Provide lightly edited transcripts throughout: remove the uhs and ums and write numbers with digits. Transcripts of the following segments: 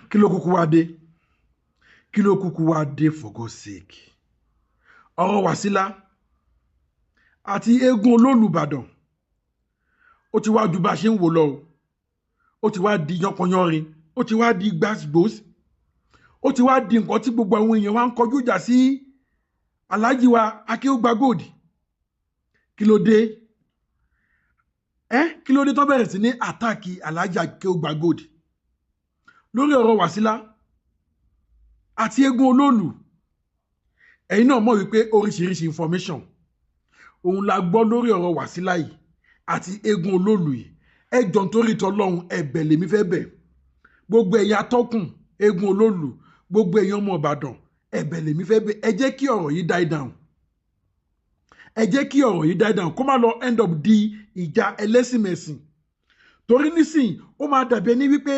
Kí ló kúkú wá dé? Kí ló kúkú wá dé for God's sake? Ọ̀rọ̀ Wàsílà àti eégún Olólùbàdàn ó ti wá ju bá a ṣe ń wò lọ o. Ó ti wá di yánpọnyánrin, ó ti wá di gbàsgbòs, ó ti wá di nǹkan tí gbogbo àwọn èèyàn wá ń kọjú ìjà sí Alhaji wa Akeugba Gold. Kí ló dé? Kí ló dé tó bẹ̀rẹ̀ sí ní àtàkì Alhaji Akeugba Gold lórí ọ̀rọ̀ Wàsílà àti eégún Olólù? Ẹ̀yin náà mọ̀ wípé oríṣiríṣi information òun la gbọ́ lórí ọ̀rọ̀ Wàsílà yìí àti eégún Olólù yìí. Ẹ jọ̀ọ́ nítorí t'Ọlọ́run, ẹ̀bẹ̀ lèmi fẹ́ bẹ̀. Gbogbo ẹ̀yin atọ́kùn eégún Olólù, gbogbo ẹ̀yin ọmọ Ìbàdàn, ẹ̀bẹ̀ lèmi fẹ́ bẹ̀. Ẹ jẹ́ kí ọ̀rọ̀ yìí die down. Ẹ jẹ́ kí ọ̀rọ̀ yìí die down kó má lọ end up di ìjà ẹlẹ́sìnmẹ̀sìn. Torí nísìnyí ó máa dàbí ẹni wípé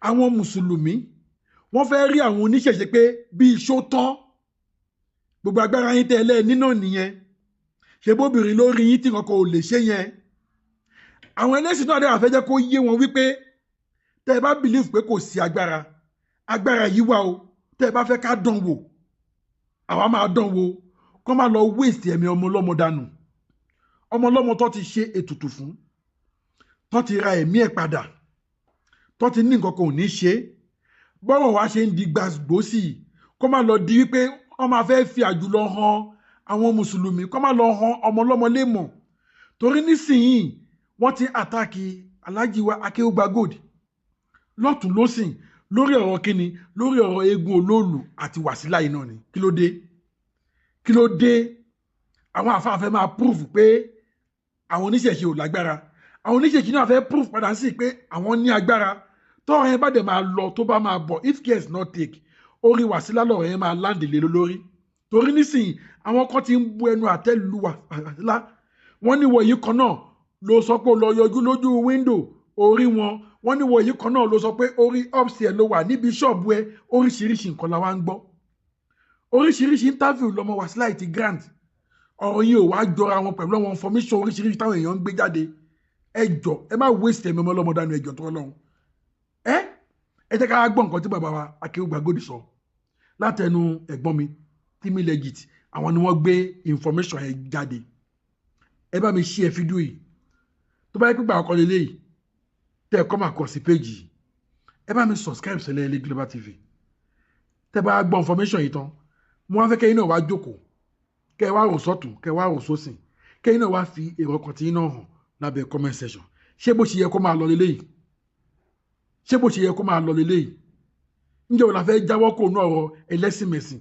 àwọn mùsùlùmí wọ́n fẹ́ rí àwọn oníṣẹ̀ṣe pé bí iṣó tán. Gbogbo agbára yín tẹ́lẹ̀ nínà nìyẹn. Ṣé bóbìnrin ló rí yín tí kankan ò lè ṣe yẹn? Àwọn ẹlẹ́sìn náà dẹ̀ wá fẹ́ jẹ́ kó yé wọn wípé tẹ́ ẹ bá believe pé kò sí agbára, agbára yìí wà o. Tẹ́ ẹ bá fẹ́ ká dán wò, àwa máa dán wò. Kó má lọ waste ẹ̀mí ọmọ ọlọ́mọ dànù. Ọmọ ọlọ́mọ tó ti ṣe ètùtù fún, tó ti ra ẹ̀mí ẹ̀ padà, tó ti ní nǹkan kan ò ní ṣe. Bọ́rọ̀ wá ṣe ń di gbàsgbòsì, kó má lọ di wípé wọ́n máa fẹ́ fi àjùlọ hàn àwọn mùsùlùmí, kó má lọ hàn ọmọ ọlọ́mọ lè mọ̀. Torí nísìnyí wọ́n ti àtàkì Alhaji wa Akeugba Gold lọ́tùn lósìn lórí ọ̀rọ̀ kíni, lórí ọ̀rọ̀ eégún Olólù àti Wàsílà yìí náà ni. Kí ló dé? Kí ló dé? Àwọn àfáà fẹ́ máa prove pé àwọn oníṣẹ̀ṣe ò lágbára. Àwọn oníṣẹ̀ṣe náà fẹ́ prove padà sí pé àwọn ní agbára. Tọ́rọ̀ yẹn bá dẹ̀ máa lọ tó bá máa bọ̀, if care is not take, orí Wàsílà lọ́rọ̀ yẹn máa land lé lórí. Torí nísìnyí àwọn kan ti ń bu ẹnu àtẹ́ lu Wàsílà. Wọ́n ní wọ̀nyí kan náà ló sọ pé ó lọ yọjú lójú window orí wọn. Wọ́n ní wọ̀nyí kan náà ló sọ pé orí upstairs ló wà níbi ṣọ́ọ̀bù ẹ. Oríṣiríṣi nǹkan la wá ń gbọ́. Oríṣiríṣi interview lọmọ Wàsílà ti grant. Ọ̀rọ̀ yìí ò wá jọra wọn pẹ̀lú àwọn information oríṣiríṣi táwọn èèyàn ń gbé jáde. Ẹ jọ̀ọ́ ẹ má waste ẹ̀mí ọmọ ọlọ́mọ dànù, ẹ jọ̀ọ́ tó Ọlọ́run. Ẹ jẹ́ ká gbọ́ nǹkan tí bàbá wa Akeugba Gold sọ látẹnu ẹ̀gbọ́n mi Timi Legit. Àwọn ni wọ́n gbé information yẹn jáde. Ẹ bá mi share fídíò yìí. Tó bá yẹ pé gbà ọkọ lélẹ̀ yìí, tẹ́ ẹ kọ́ máa kọ sí péjì yìí. Ẹ bá mi subscribe sílẹ̀ ilé Global TV. Tẹ́ bá gbọ́ information yìí tán, mo wá fẹ́ kẹ́yìn náà wá jókòó, kẹ́ ẹ wá rò sọ́tún, kẹ́ ẹ wá rò sósìn, kẹ́yìn náà wá fi èrò ọkàn tí yín náà hàn lábẹ́ comment section. Ṣé bó ṣe yẹ kó máa lọ lélẹ̀ yìí? Ṣé bó ṣe yẹ kó máa lọ lélẹ̀ yìí? Ǹjẹ́ o la fẹ́ jáwọ́ kó nú ọ̀rọ̀ ẹlẹ́sìnmẹ̀sìn?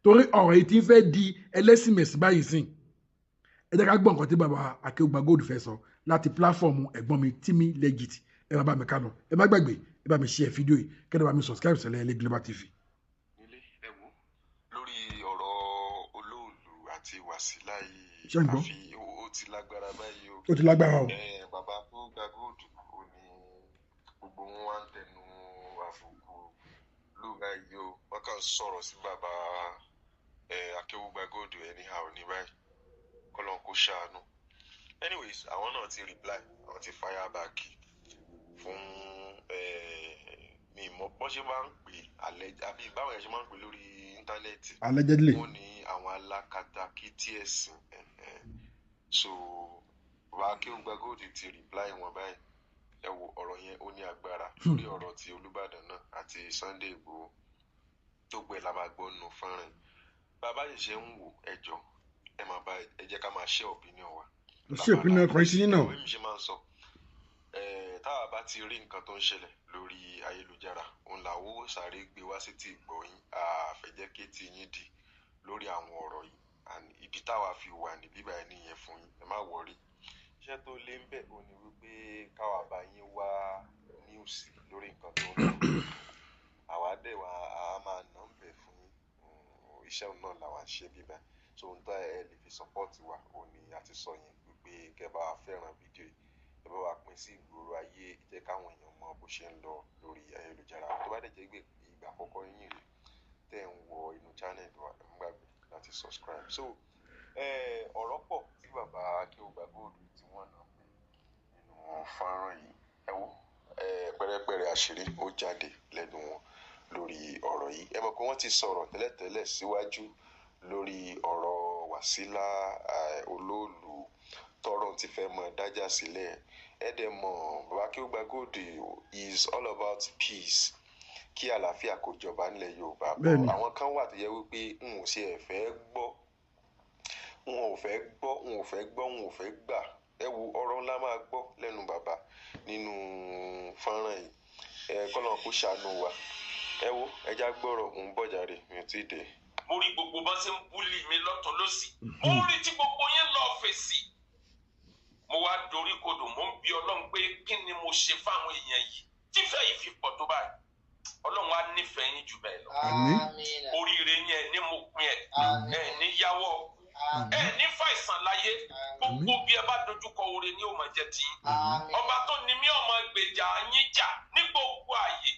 Torí ọ̀rọ̀ yìí ti ń fẹ́ di ẹlẹ́sìnmẹ̀sìn báyìí sìn. Ẹ jẹ́ ká gbọ́ nǹkan tí bàbá Akeugba Gold fẹ́ sọ láti platform ẹ̀gbọ́n mi Timi Legit. Ẹ má bá mi ká lọ. Ẹ má gbàgbé, ẹ bá mi share fídíò yìí, kẹ́ ẹ bá mi subscribe sílẹ̀ ilé Global TV. Nílé ẹ wò lórí ọ̀rọ̀ Olóòlù àti Wàsílà yìí, Ṣé ń gbọ́? àfi ó ti lágbára báyìí o. Ó ti lágbára o. Bàbá Akeugba Gold ò ní gbogbo wọn wá ń tẹnu àbùkù lóra yìí o. Wọ́n kàn sọ̀rọ̀ sí bàbá Akeugba Gold anyhow ní báyìí. Kọ́lọ́n kó ṣàánú. Anyways, àwọn náà ti reply, àwọn ti fire back fún mi mọ̀ bọ́n ṣe máa ń pè àbí báwọn yẹn ṣe máa ń pè lórí íńtánẹ́ẹ̀tì. Allegedly. Wọ́n ní àwọn alákatakítí ẹ̀sìn. So bàbá Akeugba Gold ti reply wọn báyìí. Ẹ wo ọ̀rọ̀ yẹn ó ní agbára lórí ọ̀rọ̀ ti Olúbàdàn náà àti Sunday Igboho. Tó gbẹ la máa gbọ́ nù fọ́nrán. Bàbá yìí ṣe ń wò ẹjọ́ ẹ máa bá ẹ jẹ́ ká máa share opinion wa. Ṣé ìpínlẹ̀ ọkùnrin sí nínú? Èmi ṣe máa ń sọ táwa bá ti rí nǹkan tó ń ṣẹlẹ̀ lórí ayélujára òun làwọ̀ sáré gbé wá sí ti ìgbọ̀yìn àfẹ́jẹ́ kétí yín di lórí àwọn ọ̀rọ̀ yìí and ibi táwa fi wà ní bíbá ẹ nìyẹn fún yín, ẹ má wọrí. Iṣẹ́ tó lé ń bẹ̀ ò ní wípé káwa bá yín wá níùsì lórí nǹkan tó ń lọ. Àwa dẹ̀ wá a máa nà ń bẹ̀ fún yín. Iṣẹ́ náà làwa ń ṣe bíbá. So ohun tó ẹ lè fi support wa ò ní àti sọ yẹn wípé kẹ́ bá wa fẹ́ràn fídíò yìí, kẹ́ bá wa pín sí ìgboro ayé, jẹ́ káwọn èèyàn mọ bó ṣe ń lọ lórí ayélujára. Tó bá dẹ̀ jẹ́ ìgbà àkọ́kọ́ yín rèé tẹ́ ń wọ inú channel wa, ẹ má gbàgbé láti subscribe. So ọ̀rọ̀ pọ̀ tí bàbá Akeugba Gold tí wọ́n nà pé nínú fọ́nrán yìí. Ẹ wo pẹ́rẹ́pẹ́rẹ́ àṣírí ó jáde lẹ́nu wọn lórí ọ̀rọ̀ yìí. Ẹ mọ̀ pé wọ́n ti sọ̀rọ̀ tẹ́lẹ̀tẹ́lẹ̀ síwájú lórí ọ̀rọ̀ Wasila Olóòlù tọ́rọ̀ ti fẹ́ mọ dájà sílẹ̀. Ẹ dẹ̀ mọ̀ Baba Akeugba Gold is all about peace, kí àlàáfíà kó jọba nílẹ̀ Yorùbá. Àwọn kan wà tó yẹ wípé n ò ṣe ẹ̀ fẹ́ gbọ́, n ò fẹ́ gbọ́, n ò fẹ́ gbọ́, n ò fẹ́ gbà. Ẹ wo ọ̀rọ̀ ńlá máa gbọ́ lẹ́nu bàbá nínú fọ́nrán yìí. Kọ́lọ́n kó ṣàánú wa. Ẹ wo ẹja gbọ́rọ̀ ń bọ̀ jàre mi ò tí ì dé. Mo rí gbogbo bá ṣe ń búlì mi lọ́tọ̀ lọ́sì. Mo rí tí gbogbo yín lọ fèsì. Mo wá dorí kodò, mo ń bi Ọlọ́run pé kí ni mo ṣe fáwọn èèyàn yìí tífẹ́ yìí fi pọ̀ tó báyìí. Ọlọ́run á nífẹ̀ẹ́ yín jù bẹ́ẹ̀ lọ. Oríire yín ẹ̀ ní mo pin ẹ̀ ní yáwọ́ ní fàìsàn láyé. Gbogbo bí ẹ bá dojúkọ oore ni ó máa jẹ tí. Ọba tó ní mí ọmọ gbèjà yín jà ní gbogbo ààyè.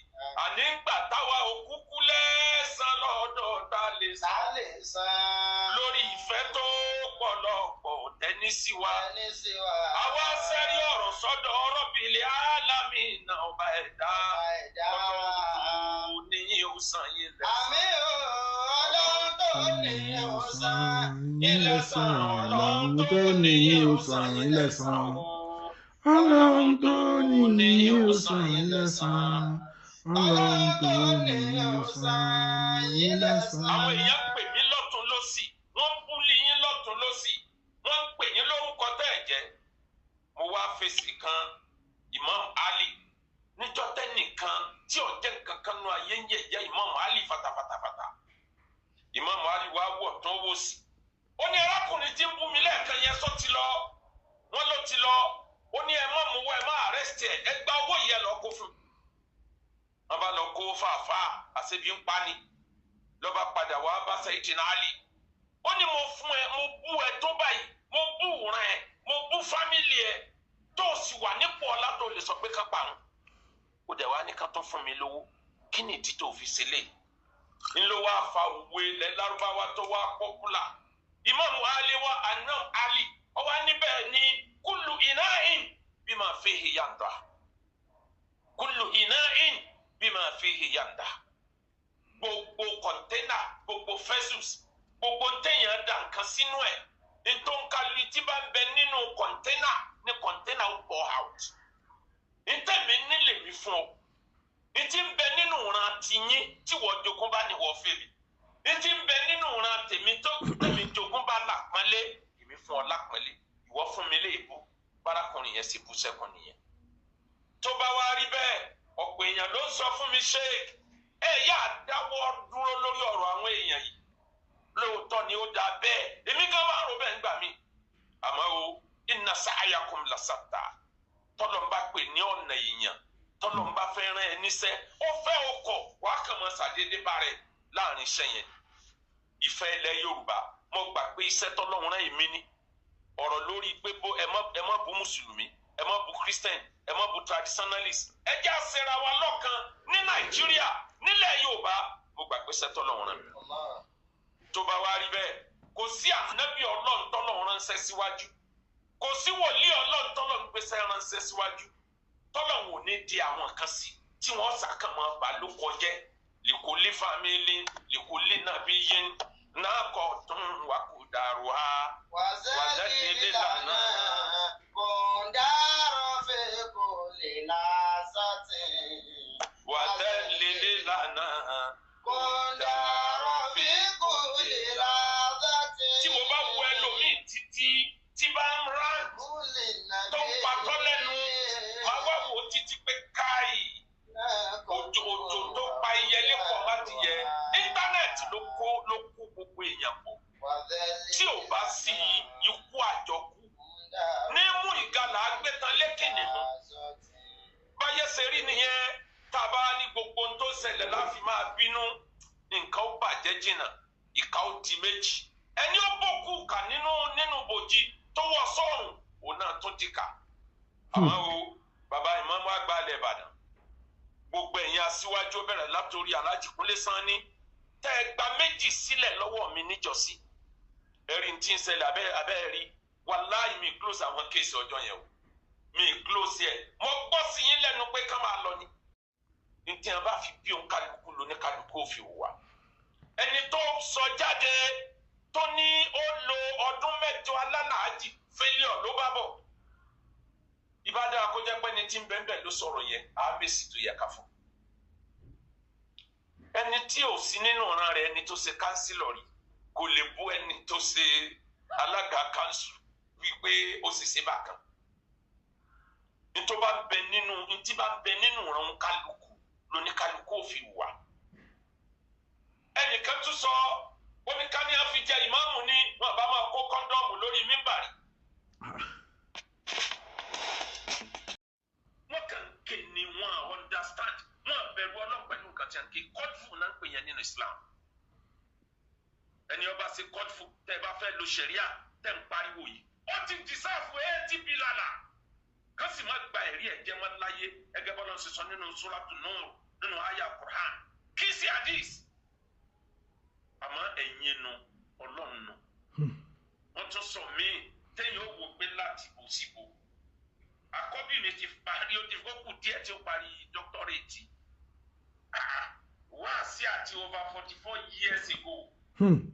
Àní ń gbà táwa òkúkú lẹ́sàn lọ́dọ̀ ta lè san. Lórí ìfẹ́ tó pọ̀lọpọ̀ tẹ́ní sí wa. Àwa sẹ́rí ọ̀rọ̀ sọ́dọ̀ Rabbil Alamin ọba ẹ̀dá. Ọlọ́run ní yóò san yín lẹ́san. Àmín o, Ọlọ́run tó ní yóò san yín lẹ́san. Ọlọ́run tó ní yóò san yín lẹ́san. Ọlọ́run tó ní yóò san yín lẹ́san. Ọlọ́run tó ní yóò san yín lẹ́san. Àwọn èèyàn pè mí lọ́tún lọ́sì, wọ́n ń búlì yín lọ́tún lọ́sì, wọ́n ń pè yín lórúkọ tẹ́ ẹ̀ jẹ́. Mo wá fèsì kan Imam Ali níjọ́ tẹ́nìkan tí ọ̀jẹ̀ nǹkan kan nu ayé ń yẹ̀yẹ́ Imam Ali fatafata. Imam Ali wá wọ̀ tán wò sí. Ó ní arákùnrin tí ń bú mi lẹ́ẹ̀kan yẹn sọ ti lọ. Wọ́n ló ti lọ. Ó ní ẹ má mú wá ẹ má àrẹ́sìtì ẹ̀, ẹ gba owó yìí ẹ lọ kó fún. Wọ́n bá lọ kó fàáfàá àṣebí ń pani. Lọ́ba padà wá bá Sayyidina Ali. Ó ní mo fún ẹ, mo bú ẹ tó báyìí, mo bú rẹ̀ ẹ, mo bú fámìlì ẹ tó sì wà nípò ọlá tó lè sọ pé ká parun. Ó dẹ̀ wá ní ká tó fún mi lówó. Kí ni ìdí tó fi sílẹ̀? Ń ló wá fa òwe ilẹ̀ Lárúbáwá tó wá pọ́pùlà. Imam Ali wa Anam Ali. Ó wá níbẹ̀ ní kullu ina'in bima fihi yanda. Kullu ina'in bima fihi yanda. Gbogbo kọ̀ńténà, gbogbo festus, gbogbo téèyàn dà nǹkan sínú ẹ̀. Ntòǹkàlì tí bá ń bẹ nínú kọ̀ńténà ní kọ̀ńténà ó bọ̀ out. Ntẹ̀mí nílé mi fún ọ. Ntí ń bẹ nínú ìran tiyín tí wọ́n jogún bá ní wọ́n fèmí. Ntí ń bẹ nínú ìran tèmi tó tèmi jogún bá lápọ́nlé, èmi fún ọ lápọ́nlé. Ìwọ fún mi lé ìbú, bárakùnrin yẹn sì bú sẹ́kùn nìyẹn. Tó bá wá rí bẹ́ẹ̀, ọ̀pọ̀ èèyàn ló ń sọ fún mi Sheikh, ẹ yá dáwọ́ dúró lórí ọ̀rọ̀ àwọn èèyàn yìí. Lóòótọ́ ni ó dáa bẹ́ẹ̀, èmi gan máa rò bẹ́ẹ̀ nígbà míì. Àmọ́ o, inna sa'yakum lasatta. Tọ́lọ̀ ń bá pè ní ọ̀nà èèyàn, tọ́lọ̀ ń bá fẹ́ rán ẹ níṣẹ́, ó fẹ́ ọkọ̀ wá kàn mọ́ ṣàdédé bá rẹ̀ láàrin iṣẹ́ yẹn. Ìfẹ́ ilẹ̀ Yorùbá, mo gbà pé iṣẹ́ tọ́lọ́run rán èmi ní. Ọ̀rọ̀ lórí pé ẹ má bú Mùsùlùmí, ẹ má bú Christian, ẹ má bú traditionalist. Ẹ jẹ́ àṣẹra wa lọ́kan ní Nàìjíríà, nílẹ̀ Yorùbá, mo gbà pé iṣẹ́ tọ́lọ́run rán mi. Tó bá wá rí bẹ́ẹ̀, kò sí ànábì Ọlọ́run tọ́lọ́run ránṣẹ́ síwájú. Kò sí wòlíì Ọlọ́run tọ́lọ́run gbéṣẹ́ ránṣẹ́ síwájú. Tọ́lọ́run ò ní di àwọn kan sí tí wọ́n sàkàmọ́ bá ló kọjẹ́. Likulli family, likulli nabiyyin, naqatun wa qudaruha. Wazalil lana. Kundaro fi kulli nasatin. Wazalil lana. Kundaro fi kulli nasatin. Tí mo bá wo ẹlòmíì títí tí bá ń rán tó ń patọ́ lẹ́nu, máa wá wò títí pé káì. Òjò tó pa iyẹlé pọ̀ má ti yẹ. Íńtánẹ́ẹ̀tì ló kó gbogbo èèyàn pọ̀. Tí ò bá sí ikú àjọkú, ní mú ìgalà agbétan lékèdè mú. Báyé ṣe rí nìyẹn, tá a bá ní gbogbo ohun tó ṣẹlẹ̀ láfi máa bínú, nǹkan ó bàjẹ́ jìnnà, ìka ó di méjì. Ẹni ó bòkú kà nínú bòjì tó wọ sọ́run, òun náà tún ti kà. Àmọ́ o, bàbá ìmáàmù àgbà ilẹ̀ Ìbàdàn, gbogbo ẹ̀yin aṣíwájú bẹ̀rẹ̀ látòrí Alhaji Kúnlé Sanni, tẹ́ ẹ gba méjì sílẹ̀ lọ́wọ́ mi níjọ́sí. Ẹ̀rí tí ń ṣẹlẹ̀ abẹ́ rí, wàláhì mi close àwọn kéèsì ọjọ́ yẹn o. mi close ẹ̀ mo gbọ́ sí yín lẹ́nu pé ká máa lọ ni ntí a bá fi bí òun kálukú lóní kálukú òfin wà ẹni tó sọ jáde tó ní ó lo ọdún 8 alálàájì failure ló bá bọ̀ ìbádá kó jẹ́ pé ní tí ń bẹ́ẹ̀ ló sọ̀rọ̀ yẹn àbèsì tó yẹ ká fún ẹni tí ò sí nínú ọ̀ràn rẹ̀ ẹni tó ṣe kánsílọ̀ rí kò lè bú ẹni tó ṣe alága kánsù wípé ó sì ṣe bákan ntí bá bẹ nínú ọ̀ràn kálukú lóní kálukú òfin wà ẹnìkan tún sọ oníkání àfijẹ ìmáàmù ní wọn bá máa kó kọ́ńdọ́ọ̀mù lórí mímbàrí wọn kàn ké ni wọn understand wọn bẹ̀rù Ọlọ́run pẹ̀lú nǹkan tí a ń ké kọ́dùfù náà ń pè yẹn nínú Islam ẹni ọba ṣe kọ́dùfù tẹ́ ẹ bá fẹ́ lo ṣẹ̀ríà tẹ́ ń pariwo yìí ó ti dìsáàfù $80 billion ká sì má gba ẹ̀rí ẹ̀jẹ̀ mọ́ láyé ẹgẹ́ bọ́lá ṣe sọ nínú Suratu Nur nínú àyà Qur'an kì í sí hadith àmọ́ ẹ̀yin nu Ọlọ́run nu wọ́n tún sọ míì téèyàn ó wò pé láti bò síbò àkọ́bí mi ti parí ó ti fọ́kù díẹ̀ tí ó parí dọ́kítọ́rẹ́tì wá sí àti over 44 years ago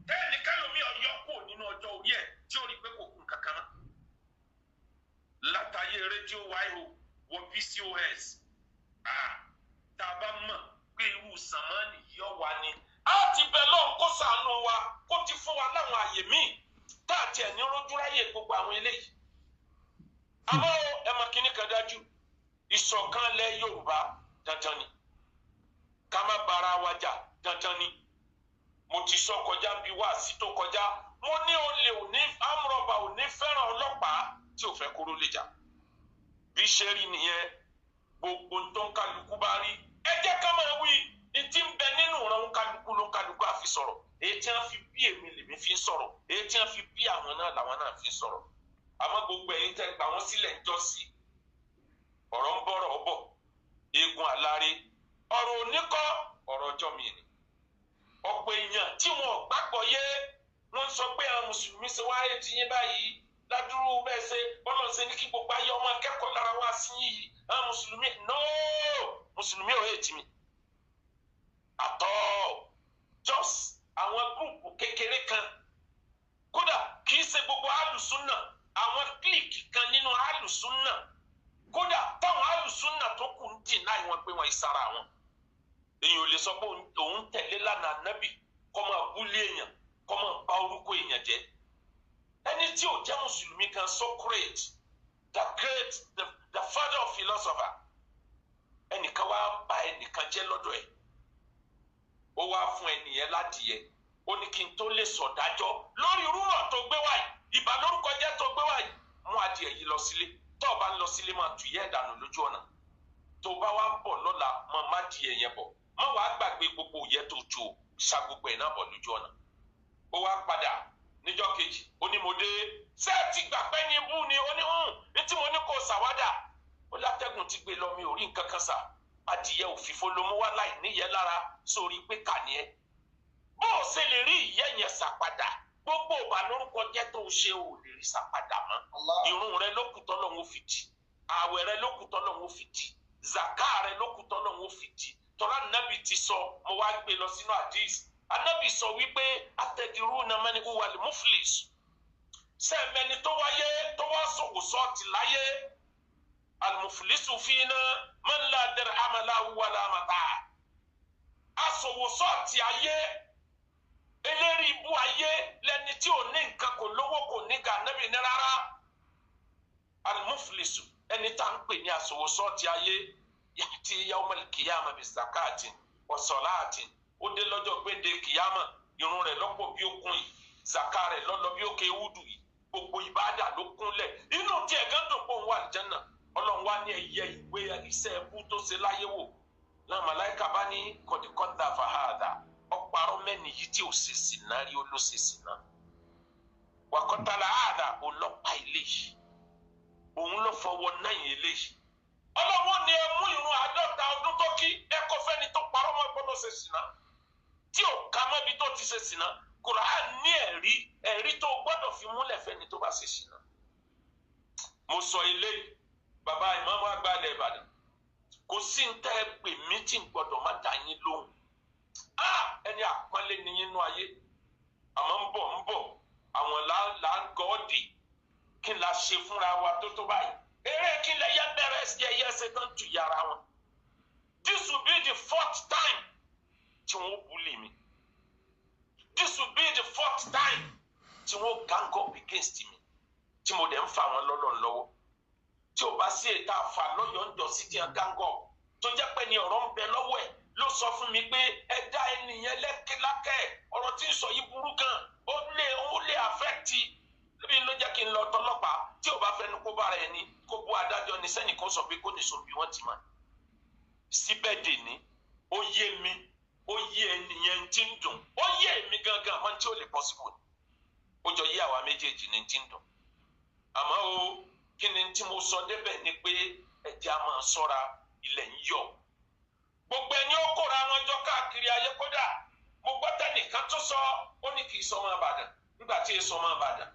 tẹ́ẹ̀ni kálómi ọ̀yọ́ kò nínú ọjọ́ orí ẹ̀ tí ó rí pé kò kún kankan mọ́ látàyè rédíò wáyò wọ PCOS tá a bá mọ̀ pé irú sàmánì yọ wá ni a ti bẹ̀ lọ́n kó ṣàánú wa kó ti fún wa láwọn àyè míì tá a tiẹ̀ ní rójúráyè gbogbo àwọn eléyìí àmọ́ ẹ mọ̀ kíní kan dájú ìṣọ̀kan lẹ̀ Yorùbá dandan ni ká má bara wa jà dandan ni mo ti sọ kọjá bí wáàsí tó kọjá mo ní olè òní amúrọ̀bà òní fẹ́ràn ọlọ́pàá tí ò fẹ́ kóró lè jà bí ṣe rí nìyẹn gbogbo tó ń kálukú bá rí ẹ jẹ́ ká máa wí ìtí ń bẹ nínú ìran kálukú ló ń kálukú á fi sọ̀rọ̀ èyí tí wọ́n fi bí èmi lèmi fi ń sọ̀rọ̀ èyí tí wọ́n fi bí àwọn náà làwọn náà fi ń sọ̀rọ̀ àmọ́ gbogbo ẹ̀yin tẹ́ gbà wọ́n sílẹ̀ ń jọ́sí ọ̀rọ̀ ń bọ̀rọ̀ ọ̀bọ̀ eegun àlárí ọ̀rọ̀ oníkọ́ ọ̀rọ̀ ọjọ́ mi ni ọ̀pọ̀ èèyàn tí wọn ò gbàgbọ́ yé wọ́n sọ pé àwọn mùsùlùmí ṣe wáyé ti yín báyìí ládùúrú bẹ́ẹ̀ ṣe bọ́lọ̀ ṣe ní kí gbogbo ayé ọmọ akẹ́kọ̀ọ́ lára wá sí yìí àwọn mùsùlùmí mùsùlùmí ò hate mi àtọ́ just àwọn gúrùpù kékeré kan kódà kì í ṣe gbogbo alùsùnà àwọn kílìkì kan nínú alùsùnà kódà táwọn alùsùnà tó kù ń dìnnà ìwọ̀n pé wọ́n ìsara wọn èyàn ò lè sọ pé òun tẹ̀lé lánàá nábì kọ́ máa búlé èèyàn kọ́ máa bà orúkọ èèyàn jẹ́ ẹni tí ò jẹ́ mùsùlùmí kan Socrates the father of philosopher ẹnìkan wá bà ẹnìkan jẹ́ lọ́dọ̀ ẹ̀ ó wá fún ẹnìyẹn ládìyẹ ó ní kí n tó lè sọ̀dájọ́ lórí rúrọ̀ tó gbé wáyé ìbálòrúkọ jẹ́ tó gbé wáyé mú adìyẹ yìí lọ sílé tó o bá ń lọ sílé máa tù yẹ́ ìdànù lójú ọ̀nà tó o bá wá ń bọ̀ lọ́la mọ má dìyẹ yẹn bọ̀ má wàá gbàgbé gbogbo òye tó ju ṣá gbogbo ẹ̀ náà bọ̀ lójú ọ̀nà ó wá padà níjọ́ kejì ó ní mo dé sẹ́ẹ̀tì gbàgbẹ́ ní ibú ni ó ní ní tí mo ní kó ṣàwádà ó látẹ́gùn ti gbé lọ mi ò rí nǹkan kan sà adìyẹ òfìfo ló mú wá láì níyẹ lára sórí pé kà ní ẹ bó o ṣe lè rí ìyẹ́ yẹn ṣàpadà gbogbo ìbálòrúkọ jẹ́ tó o ṣe ò lè rí ṣàpadà mọ́ irun rẹ lókùtọ́ lọ́hún ó fi dì ààwẹ̀ rẹ lókùtọ́ lọ́hún ó fi dì zaka rẹ lókùtọ́ lọ́hún ó fi dì tọ́lá nàbì ti sọ mo wá gbé lọ sínú àdìs anábì sọ wípé atẹ̀dìrúnà man huwa al-muflis sẹ́ẹ̀mẹ́ni tó wáyé tó wá sọ̀wọ́ sọ́ọ̀tì láyé al-muflisu fina man la dirhama lahu wala mata' asọ̀wọ́ sọ́ọ̀tì ayé eléri ibú ayé lẹni tí ò ní nǹkan kò lówó kò ní ga nábì ní rárá al-muflisu ẹni tá ń pè ní asọ̀wọ́ sọ́ọ̀tì ayé yàtí yawmal qiyamah bi zakatin wa salatin ó dé lọ́jọ́ gbéde kìyàmà irun rẹ̀ lọ́pọ̀ bí ó kún yìí zaka rẹ̀ lọ́lọ́ bí ó ké wúdù yìí gbogbo ìbáàdà ló kúnlẹ̀ inú tiẹ̀ gán dùn pé òun wà àlùjánnà ọlọ́run wá ní ẹ̀yẹ ìwé iṣẹ́ ẹ̀kú tó ṣe láyé wò náà màláìka bá ní kọ̀dìkọ́dà fàhádà ọ̀parọ́ mẹ́ni yìí tí ò ṣe sìnà rí ó ló ṣe sìnà wàkọ́tàlá àdà ọlọ́pàá ilé yìí òun ló fọwọ́ náà ilé yìí ọlọ́wọ́ ni ẹ mú irun 50 ọdún tó kí ẹ kọ́ fẹ́ni tó parọ́ mọ́ gbọ́dọ̀ ṣe sìnà tí ò ká mọ́bi tó ti ṣe sìnà Kùránì ní ẹ̀rí tó gbọ́dọ̀ fi múlẹ̀ fẹ́ni tó bá ṣe sìnà mo sọ eléyìí bàbá ìmáàmù àgbà ilẹ̀ Ìbàdàn kò sí ń tẹ́ ẹ pè mí tí ń gbọ́dọ̀ má dá yín lóhùn ẹni àpọ́nlé ni yín nú ayé àmọ́ ń bọ̀ àwọn là ń gọ́ọ̀dì kí n la ṣe fúnra wa tó báyìí eré kí n lè yẹ bẹ̀rẹ̀ sí ẹyẹ ṣe tán tu yàrá wọn. This will be the 4th time tí wọ́n bully mi. This will be the 4th time tí wọ́n gang up against me tí mo dẹ̀ ń fa wọn lọ́wọ́ tí o bá sí ètò àfà lọ́yọ̀ọ́ ń jọ sí ti gang up tó jẹ́ pé ní ọ̀rọ̀ ń bẹ lọ́wọ́ ẹ̀ ló sọ fún mi pé ẹ dá ènìyàn lákẹ́ ọ̀rọ̀ tí ń sọ yìí burú gan ó lè àfẹ́tì níbi ló jẹ́ kí n lọ tọlọ́pàá tí o bá fẹ́nu kó bára ẹni kó bú adájọ́ ní sẹ́ni kó sọ pé kó nìṣó bí wọ́n ti mọ̀ síbẹ̀ dè ní ó yé mi ó yé ènìyàn tí ń dùn ó yé èmi gangan àmọ́ tí ó lè possible ó jọ yé àwa méjèèjì ní tí ń dùn àmọ́ o kí ni tí mo sọ débẹ̀ ni pé ẹ̀jẹ̀ a máa ṣọ́ra ilẹ̀ ń yọ gbogbo ẹni ó kóra wọn jọ káàkiri ayé kódà mo gbọ́ tẹ́nìkan tó sọ ó ní kì í sọ ọmọ Ìbàdàn nígbà tí èso ọmọ Ìbàdàn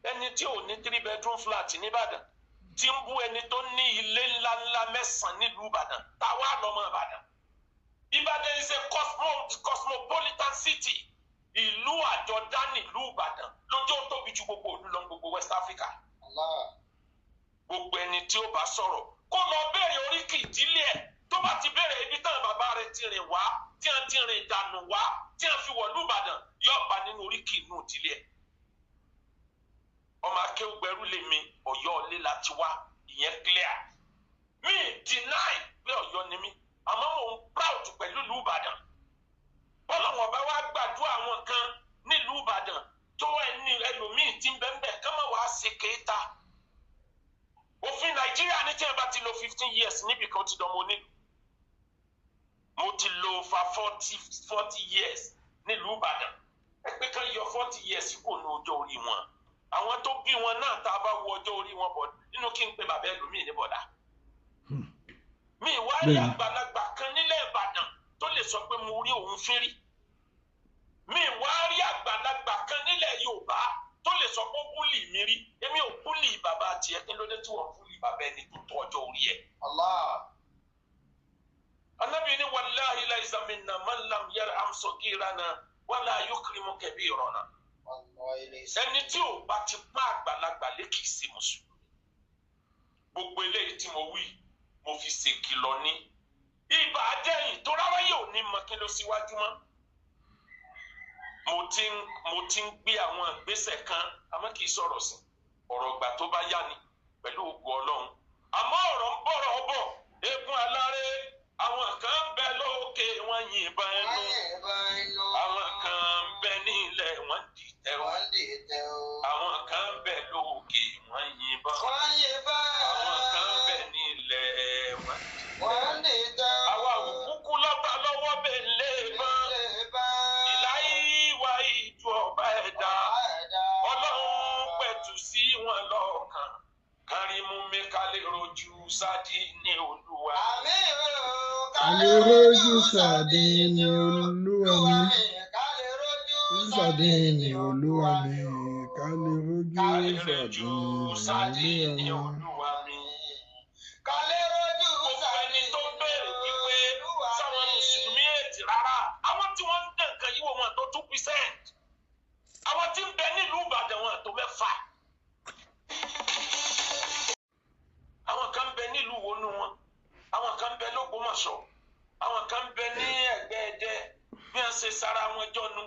ẹni tí ò ní 3 bedroom flat nìbàdàn tí ń bú ẹni tó ní ilé ńláńlá 9 nílùú Ìbàdàn táwa lọ́mọ Ìbàdàn. Ìbàdàn is a cosmopolitan city ìlú àjọdá nílùú Ìbàdàn lójó tóbi ju gbogbo ìlú lọ gbogbo West Africa. Gbogbo ẹni tí ó bá sọ̀rọ̀ kó lọ béèrè oríkì ìdílé ẹ̀ tó bá ti béèrè ibi táwọn bàbá rẹ̀ ti rìn wá tí wọ́n ti rìn dànù wá tí wọ́n fi wọ̀lú Ìbàdàn yóò bá nínú oríkì inú ìdílé ẹ̀. Ọmọ akéwùgbẹ́rú lèmi Ọ̀yọ́ ilé láti wá ìyẹn clear mi deny pé Ọ̀yọ́ ni mí àmọ́ mò ń proud pẹ̀lú ìlú Ìbàdàn bọ́lọ́wọ́n bá wá gbàdúrà àwọn kan nílùú Ìbàdàn tó ẹni ẹlòmíì tí ń bẹ́ẹ̀ ká má wàá ṣe kéta òfin Nàìjíríà ní tí ẹ bá ti lo 15 years níbi kan ti dánwò nílùú mo ti lo fa 40 years nílùú Ìbàdàn ẹ pé kán yọ 40 years kò ní ọjọ́ orí wọn àwọn tó bí wọn náà tá a bá wo ọjọ́ orí wọn bọ̀ nínú kí n pe bàbá ẹlòmíì ní bọ̀dá. Mi wá rí àgbàlagbà kan nílẹ̀ Ìbàdàn tó lè sọ pé mo rí òun fín rí. Mi wá rí àgbàlagbà kan nílẹ̀ Yorùbá tó lè sọ pé búlì mi rí. Èmi ò búlì bàbá tiẹ̀ kí ló dé tí wọ́n búlì bàbá ẹni tó tó ọjọ́ orí ẹ̀. Ànábì ní wàláhi laysa minna man lam yarham saghirana wala yukrimu kabirana. Ẹni tí ò bá ti pa àgbàlagbà lé kìí ṣe mùsùlùmí. Gbogbo eléyìí tí mo wí mo fi ṣèkìlọ̀ ní ibà jẹ́yìn tó rárá yóò ní mọ kí ló síwájú mọ́. Mo ti ń gbé àwọn ìgbésẹ̀ kan àmọ́ kìí sọ̀rọ̀ sí ọ̀rọ̀ ìgbà tó bá yá ni pẹ̀lú ògo Ọlọ́run. Àmọ́ ọ̀rọ̀ ń bọ̀rọ̀ ọbọ̀ eégún aláré àwọn kan ń bẹ lókè wọ́n yìnbọn ẹnu àwọn kan ń bẹ nílẹ̀ wọ́n dìtẹ̀ o àwọn kan ń bẹ lókè wọ́n yìnbọn àwọn kan ń bẹ nílẹ̀ wọ́n dìtẹ̀ o àwa òkúkú lọ́ba lọ́wọ́ bẹ̀ lé bọ́n ìláyíwá ìjọ ọba ẹ̀dá Ọlọ́run pẹ̀tù sí wọn lọ́kàn kárí mú mi ká lè rojú sáàdì ní Olúwa. Ká lè rojú sáàdì ní Olúwa mi. Sáàdì ní Olúwa mi. Ká lè rojú sáàdì ní Olúwa mi. Ká lè rojú sáàdì ní Olúwa mi. Gbogbo ẹni tó béèrè wípé sáwọn mùsùlùmí èdè rárá àwọn tí wọ́n ń dẹ̀ nǹkan yíwọ́ wọn tó 2%. Àwọn tí ń bẹ nílùú Ìbàdàn wọn tó 6%. Àwọn kan bẹ nílùú wọnú wọn àwọn kan bẹ l'Ógbómọ̀ṣọ́ àwọn kan bẹ ní Ẹ̀gbẹ́ Ẹdẹ bí wọ́n ṣe sára wọn jọnu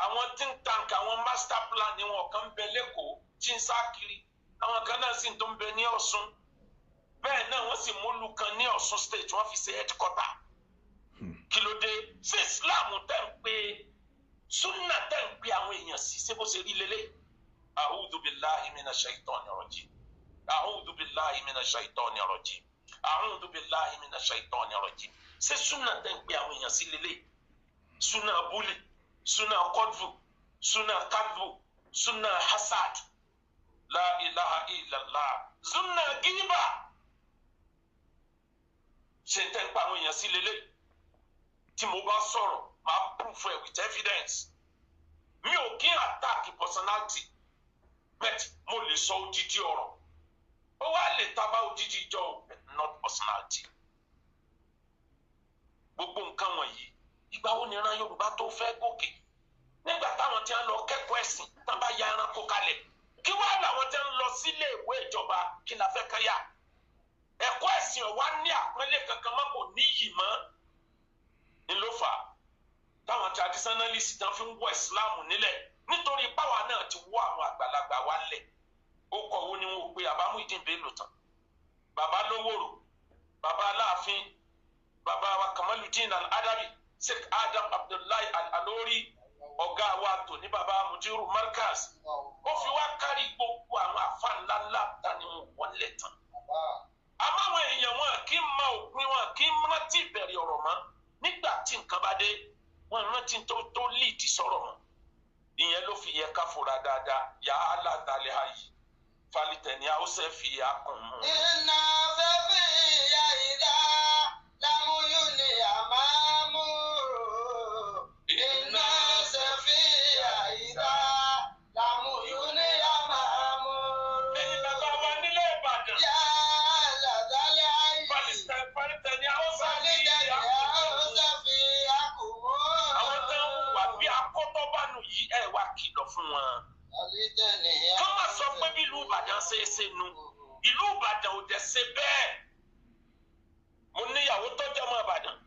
àwọn think tank àwọn master plan ni wọn kan bẹ l'Ékòó tí ń sá kiri àwọn kan náà sì tó ń bẹ ní Ọ̀ṣun bẹ́ẹ̀ náà wọ́n sì múlù kan ní Ọ̀ṣun state wọ́n fi ṣe headquarter kí ló dé ṣé Islam tẹ̀ ń pé sunna tẹ̀ ń pé àwọn èèyàn sí ṣé bó ṣe rí lélẹ̀ a'udhu billahi minash shaitani rajim. A'udhu billahi minash shaitani rajim. A'udhu billahi minash shaitani rajim. Ṣé súnà tẹ́ ń pe àwọn èèyàn sí lélẹ̀? Súnà búlì, súnà kọ́dù, súnà kádù, súnà hasad. La ilaha illallah. Súnà gíbà. Ṣé tẹ́ ń pa àwọn èèyàn sí lélẹ̀? Tí mo bá sọ̀rọ̀, máa proof it with evidence. Mi ò kí attack personality. But mo lè sọ odidi ọ̀rọ̀. ó wá lè taba odidi ìjọ not personality. Gbogbo nǹkan wọ̀nyí ìgbà wo ni ìran Yorùbá tó fẹ́ gòkè nígbà táwọn tí wọ́n lọ kẹ́kọ̀ọ́ ẹ̀sìn tán bá ya ẹranko kalẹ̀ kí wá làwọn tí wọ́n lọ sílé ìwé ìjọba kí la fẹ́ káyà ẹ̀kọ́ ẹ̀sìn ọ̀wá ní àpọ́nlé kankan mọ́ kò níyì mọ́ ni ló fà á táwọn traditionalist tán fi ń wọ ìsìláàmù nílẹ̀ nítorí páwa náà ti wọ àwọn àgbàlagbà wa lẹ̀ ó kọ̀ wo ni wọn ò pe àbámu ìdínbé lò tán bàbá lówóró bàbá aláàfin bàbá wa Kamaludin Al-Adabi Sheikh Adam Abdullahi Al-Alori ọ̀gá wa tò ní bàbá Mudiru Markaz ó fi wá kárí gbogbo àwọn àfa ńláńlá tani wọn lẹ̀ tán àmọ́ àwọn èèyàn wọn kì í mọ òpin wọn kì í rántí ìbẹ̀rẹ̀ ọ̀rọ̀ mọ́ nígbà tí nǹkan bá dé wọn rántí tó líìdì sọ̀rọ̀ mọ́ ìyẹn ló fi yẹ ká fura dáadáa yà á látàlẹ́ ayé falitẹ̀ ni a ó sẹ́ fi akùn mú. Iná fẹ́ fi ìyá ìdá lámúyún ni a máa mú. Iná fẹ́ fi ìyá ìdá lámúyún ni a máa mú. Ẹ̀yin bàbá wa nílé Ìbàdàn. Yá látàlẹ́ ayé. Falitẹ̀ ni a ó sẹ́ fi Falitẹ̀ ni a ó akùn mú. sẹ́ fi akùn mú. Àwọn tó ń wà bí akọ́tọ́bánu yìí ẹ̀ wá kìlọ̀ fún wọn. Falitẹ̀ ni a ó Kọ́ máa sọ pé bí ìlú Ìbàdàn ṣe é ṣe nu ìlú Ìbàdàn ò dẹ̀ ṣe bẹ́ẹ̀. Mo níyàwó tó jẹ́ ọmọ Ìbàdàn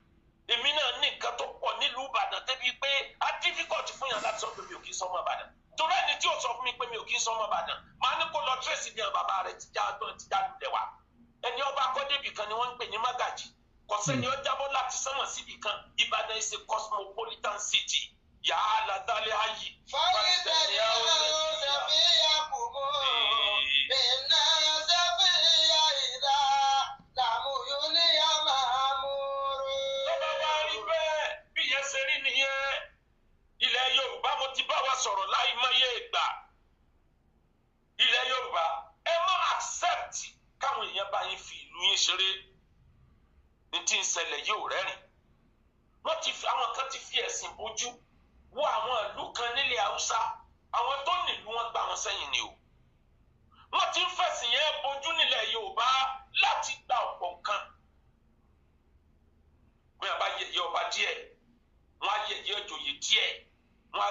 èmi náà ní nǹkan tó pọ̀ nílùú Ìbàdàn débi pé á difficult fún yàn láti sọ pé mi ò kí ń sọmọ Ìbàdàn torí ẹni tí ò sọ fún mi pé mi ò kí ń sọmọ Ìbàdàn máa ní kó lọ tírèsì ní àwọn bàbá rẹ̀ ti já lulẹ̀ wá ẹni ọba akọ́débì kan ni wọ́n ń pè ní Mágàjì kò sẹ́ni ó jábọ́ láti sánmọ̀ síbì kan Ìbàdàn is a cosmopolitan city yàrá ládàlẹ́ ayé. Falitẹ̀ ni a ó sẹ́ fi akùn mú. Iná sẹ́ fi ìyá ìdá lámúyún ni a máa mú. Tọ́ba wa rí bẹ́ẹ̀ bí yẹn ṣe rí nìyẹn. Ilẹ̀ Yorùbá mo ti bá wa sọ̀rọ̀ láì mọye ìgbà. Ilẹ̀ Yorùbá ẹ má accept káwọn èèyàn bá yín fi ìlú yín ṣeré. Ní tí ń ṣẹlẹ̀ yóò rẹ́rìn. Wọ́n ti fi àwọn kan ti fi ẹ̀sìn bójú wo àwọn ìlú kan nílẹ̀ Haúsá. Àwọn tó nílùú wọn gbà wọn sẹ́yìn ni o. Wọ́n ti ń fẹ̀sìn yẹn bójú nílẹ̀ Yorùbá láti gba ọ̀pọ̀ nǹkan. Bí a bá yẹ̀yẹ́ ọba díẹ̀, wọ́n á yẹ̀yẹ́ ìjòyè díẹ̀, wọ́n á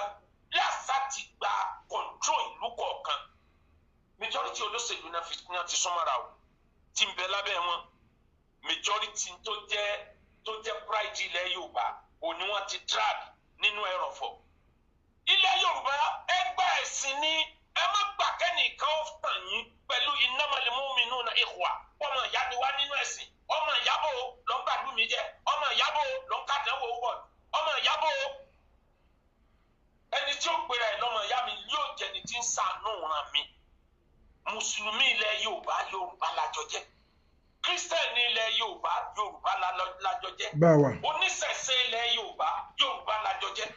lásà ti gba kọ̀ǹtró ìlú kọ̀ọ̀kan. Majority olóṣèlú náà ti súnmọ́ra o, ti ń bẹ lábẹ́ wọn. Majority tó jẹ́ pride ilẹ̀ Yorùbá, òní wọ́n ti drag nínú ẹrọ̀fọ̀. Ilẹ̀ Yorùbá ẹgbẹ́ ẹ̀sìn ni ẹ má gbà kẹ́nìkan ó tàn yín pẹ̀lú innamal mu'minuna ikhwa ọmọ ìyá ni wá nínú ẹ̀sìn ọmọ ìyábò ló ń gbàdúrà mi jẹ ọmọ ìyábò ló ń kàdánwò wọ̀ ọmọ ìyábò ẹni tí ó gbéra ẹ̀ lọ́mọ ìyá mi yóò jẹ́ ni tí ń ṣàánú ràn mí mùsùlùmí ilẹ̀ Yorùbá Yorùbá lájọ jẹ́ kírísítẹ̀nì ilẹ̀ Yorùbá Yorùbá lájọ jẹ́ oníṣẹ̀ṣe ilẹ̀ Yorùbá Yorùbá lájọ jẹ́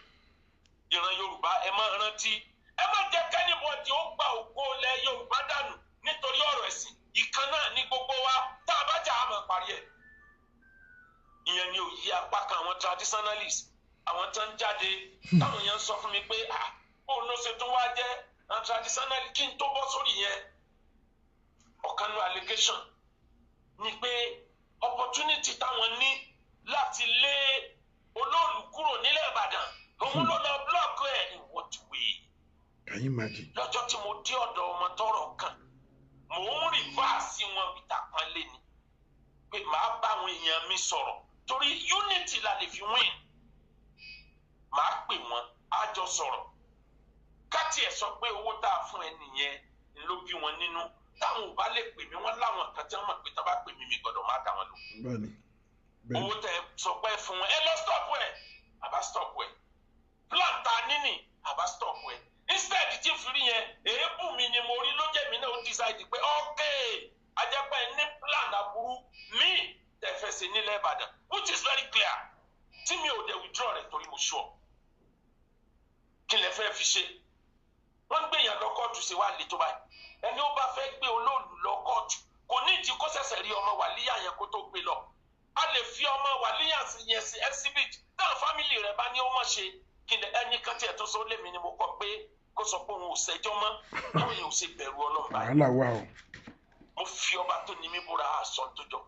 ìran Yorùbá ẹ má rántí ẹ má jẹ́ kẹ́nìbọ̀dì ó gba ògo ilẹ̀ Yorùbá dànù nítorí ọ̀rọ̀ ẹ̀sìn ìkan náà ní gbogbo wa tá a bá jà á máa parí ẹ̀. Ìyẹn ni òye apá kan àwọn traditionalist àwọn tó ń jáde táwọn yẹn ń sọ fún mi pé òun ló ṣe tó wá jẹ́ traditionalist kí n tó bọ́ sórí yẹn. Ọ̀kan ní allegation ni pé opportunity táwọn ní láti lé Olóòlù kúrò nílẹ̀ Ìbàdàn òun ló lọ block ẹ̀ in what way? Can you imagine? Lọ́jọ́ tí mo dé ọ̀dọ̀ ọmọ tọrọ kan mò ń rìvásì wọn bìtà kan lé ni pé màá bá àwọn èèyàn mi sọ̀rọ̀ torí unity la lè fi win màá pè wọ́n á jọ sọ̀rọ̀ káti ẹ̀ sọ pé owó tá a fún ẹ nìyẹn ló bí wọn nínú táwọn ò bá lè pè mí wọ́n láwọn kan tí wọ́n mọ̀ pé tá a bá pè mí mi gbọ́dọ̀ má dá wọn lò. Owó tẹ sọ pé fún wọn ẹ lọ stop ẹ àbá stop ẹ plan ta níní àbá stop ẹ instead tí n fi rí yẹn èébù mi ni mo rí ló jẹ́ mi náà ó decide pé okay ajẹ́pẹ́ ní plan aburú mi tẹ̀fẹ́ sí nílẹ̀ Ìbàdàn which is very clear tí mi ò dẹ̀ withdraw rẹ̀ torí mo sure kí lẹ fẹ́ fi ṣe wọ́n ń gbé yàn lọ kóòtù ṣe wá lè tó báyìí ẹni ó bá fẹ́ gbé Olóòlù lọ kóòtù kò ní ìdí kó ṣẹ̀ṣẹ̀ rí ọmọ wàlíyà yẹn kó tó gbé lọ a lè fi ọmọ wàlíyà yẹn sí exhibit táwọn fámìlì rẹ̀ bá ní ó mọ̀ ṣe kí ẹnì kan tiẹ̀ tó sọ lèmi ni mo kọ pé kó sọ pé òun ò ṣẹjọ́ mọ́ báwo yẹn ò ṣe bẹ̀rù Ọlọ́run báyìí. wàhálà wà o. mo fi ọba tó ní mi búra àsọ tó jọ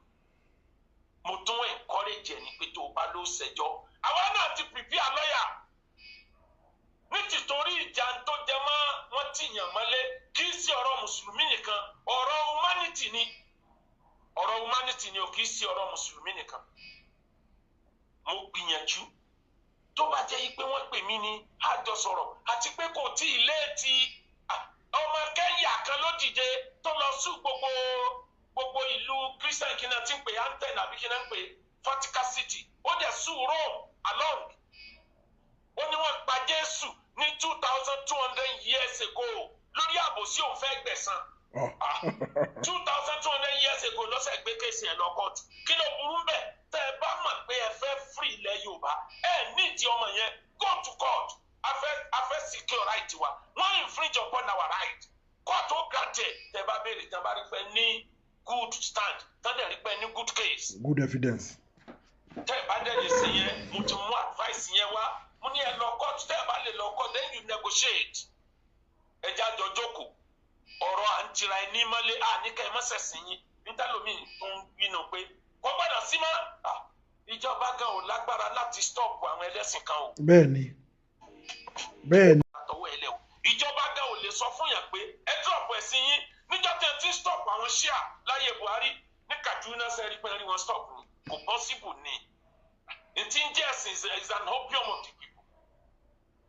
mo tún encourage ẹni pé tó o bá ló ṣẹjọ́ àwa náà ti prepare lawyer nítorí ìjà tó jẹ mọ́ wọn ti yàn mọ́lé kì í sí ọ̀rọ̀ mùsùlùmí nìkan ọ̀rọ̀ humanity ni ò kì í sí ọ̀rọ̀ mùsùlùmí nìkan mo gbìyànjú tó bá jẹ́ pé wọ́n pè mí ní àjọ sọ̀rọ̀ àti pé kò tí ì léètì ọmọ Kẹ́ńyà kan ló dìde tó lọ sùn gbogbo ìlú Christian kí náà ti ń pè Anthem àbí kí náà ń pè Vatican City ó dẹ̀ sùn Rome along ó ní wọ́n pa Jésù ní 2,200 years ago lórí àbòsí òun fẹ́ gbẹ̀san 2,200 years ago lọ́sẹ̀ gbé kéèsì ẹ̀ lọ kóòtù kí ló burú bẹ́ẹ̀ tẹ́ ẹ bá mọ̀ pé ẹ fẹ́ free ilẹ̀ Yorùbá ẹ nídìí ọmọ yẹn go to court a fẹ́ secure right wa wọ́n infringe upon our right court ó granted tẹ́ bá béèrè tẹ́ bá rí pé ní good stand tẹ́ dẹ̀ rí pé ní good case good evidence. tẹ́ ẹ bá dẹ̀ lè ṣe yẹn mo ti mú advice yẹn wá mo ní ẹ lọ court tẹ́ ẹ bá lè lọ court then you negotiate ẹ jẹ́ àjọ jókòó ọ̀rọ̀ à ń tira ẹni mọ́lé àníkà ẹ mọ́sẹ̀ sí yín nítàlómi tó ń gbinú pé kò gbọ́dọ̀ sí mọ́ ìjọba gan ò lágbára láti stop àwọn ẹlẹ́sìn kan o. bẹ́ẹ̀ni. àtọwọ́ ẹlẹ́ o ìjọba gan ò lè sọ fún yàn pé ẹ drop ẹ̀sìn yín níjọ́ tẹ̀ tí stop àwọn ṣíà láyé Buhari ní Kaduna sẹ́rí pé rí wọn stop ni kò possible ni ètí ń jẹ́ ẹ̀sìn is an opium of the people.